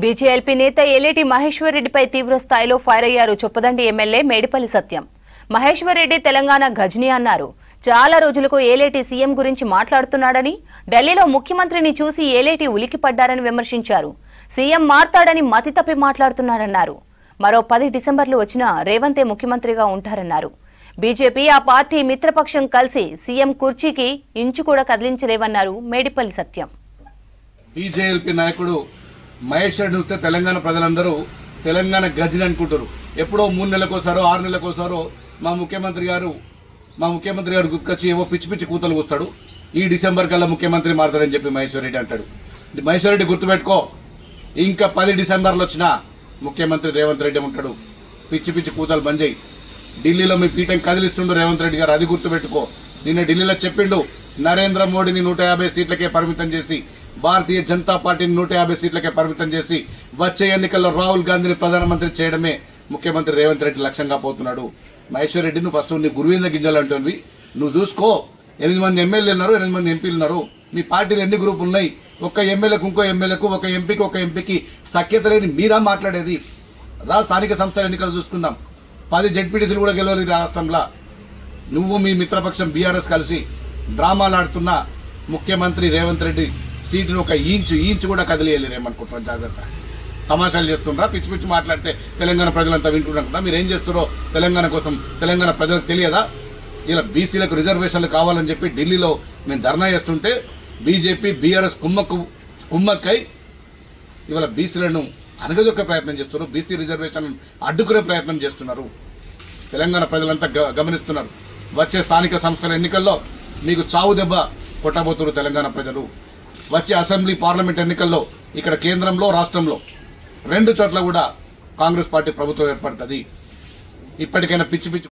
BJP నేత ఏలేటి మహేశ్వర్ రెడ్డిపై తీవ్ర స్థాయిలో ఫైర్ అయ్యారు చొప్పదండి ఎమ్మెల్యే మేడిపల్లి సత్యం. మహేశ్వర్ రెడ్డి తెలంగాణ గజనీ అన్నారు. చాలా రోజులకు ఏలేటి సీఎం గురించి మాట్లాడుతున్నాడని, ఢిల్లీలో ముఖ్యమంత్రిని చూసి ఏలేటి ఉలికిపడ్డారని విమర్శించారు. సీఎం మారతాడని మతి తప్పి మాట్లాడుతున్నారన్నారు. మరో 10 డిసెంబర్లు వచ్చినా రేవంతే ముఖ్యమంత్రిగా ఉంటారన్నారు. బీజేపీ ఆ పార్టీ మిత్రపక్షం కలిసి సీఎం కుర్చీకి ఇంచు కూడా కదిలించలేవన్నారు మేడిపల్లి సత్యం. బీజేపీ నాయకుడు మహేశ్వర్ చూస్తే తెలంగాణ ప్రజలందరూ తెలంగాణ గజని అనుకుంటారు. ఎప్పుడో 3 నెలలకోసారో 6 నెలలకోసారో మా ముఖ్యమంత్రి గారు గుర్కొచ్చి ఏవో పిచ్చి పిచ్చి కూతలు కూస్తాడు. ఈ డిసెంబర్ కల్లా ముఖ్యమంత్రి మారుతాడని చెప్పి మహేశ్వర్ రెడ్డి అంటాడు. మహేశ్వర్ రెడ్డి గుర్తుపెట్టుకో, ఇంకా 10 డిసెంబర్లు వచ్చినా ముఖ్యమంత్రి రేవంత్ రెడ్డి ఉంటాడు. పిచ్చి పిచ్చి కూతలు బంద్ చేయి. ఢిల్లీలో మీ పీఠం కదిలిస్తుండు రేవంత్ రెడ్డి గారు, అది గుర్తుపెట్టుకో. నిన్న ఢిల్లీలో చెప్పిండు, నరేంద్ర మోడీని 150 సీట్లకే పరిమితం చేసి, భారతీయ జనతా పార్టీని 150 సీట్లకే పరిమితం చేసి, వచ్చే ఎన్నికల్లో రాహుల్ గాంధీని ప్రధానమంత్రి చేయడమే ముఖ్యమంత్రి రేవంత్ రెడ్డి లక్ష్యంగా పోతున్నాడు. మహేశ్వర్ రెడ్డి, నువ్వు ఫస్ట్ నీ గురువింద గింజలు అంటున్నవి నువ్వు చూసుకో. 8 మంది ఎమ్మెల్యేలు ఉన్నారు, 8 మంది ఎంపీలు ఉన్నారు. మీ పార్టీలు ఎన్ని గ్రూపులు ఉన్నాయి? ఒక్క ఎమ్మెల్యేకు ఇంకో ఎమ్మెల్యేకు, ఒక ఎంపీకి సఖ్యత లేని మీరా మాట్లాడేది? స్థానిక సంస్థల ఎన్నికలు చూసుకుందాం. 10 జెడ్పీటీసీలు కూడా గెలవలేదు రాష్ట్రంలో. నువ్వు మీ మిత్రపక్షం బీఆర్ఎస్ కలిసి డ్రామాలు ఆడుతున్న ముఖ్యమంత్రి రేవంత్ రెడ్డి సీటును ఒక ఇంచు కూడా కదిలియలేరు. ఏమనుకుంటున్నారు? జాగ్రత్త. తమాషాలు చేస్తుండ్రా? పిచ్చి పిచ్చి మాట్లాడితే తెలంగాణ ప్రజలంతా వింటున్నారా? మీరు ఏం చేస్తారో తెలంగాణ కోసం తెలంగాణ ప్రజలకు తెలియదా? ఇలా బీసీలకు రిజర్వేషన్లు కావాలని చెప్పి ఢిల్లీలో మేము ధర్నా చేస్తుంటే బీజేపీ బీఆర్ఎస్ కుమ్మక్కై ఇవాళ బీసీలను అనగదొక్కే ప్రయత్నం చేస్తున్నారు. బీసీ రిజర్వేషన్లను అడ్డుకునే ప్రయత్నం చేస్తున్నారు. తెలంగాణ ప్రజలంతా గమనిస్తున్నారు. వచ్చే స్థానిక సంస్థల ఎన్నికల్లో మీకు చావు దెబ్బ కొట్టబోతున్నారు తెలంగాణ ప్రజలు. వచ్చే అసెంబ్లీ పార్లమెంట్ ఎన్నికల్లో ఇక్కడ కేంద్రంలో రాష్ట్రంలో 2 చోట్ల కూడా కాంగ్రెస్ పార్టీ ప్రభుత్వం ఏర్పడుతుంది. ఇప్పటికైనా పిచ్చి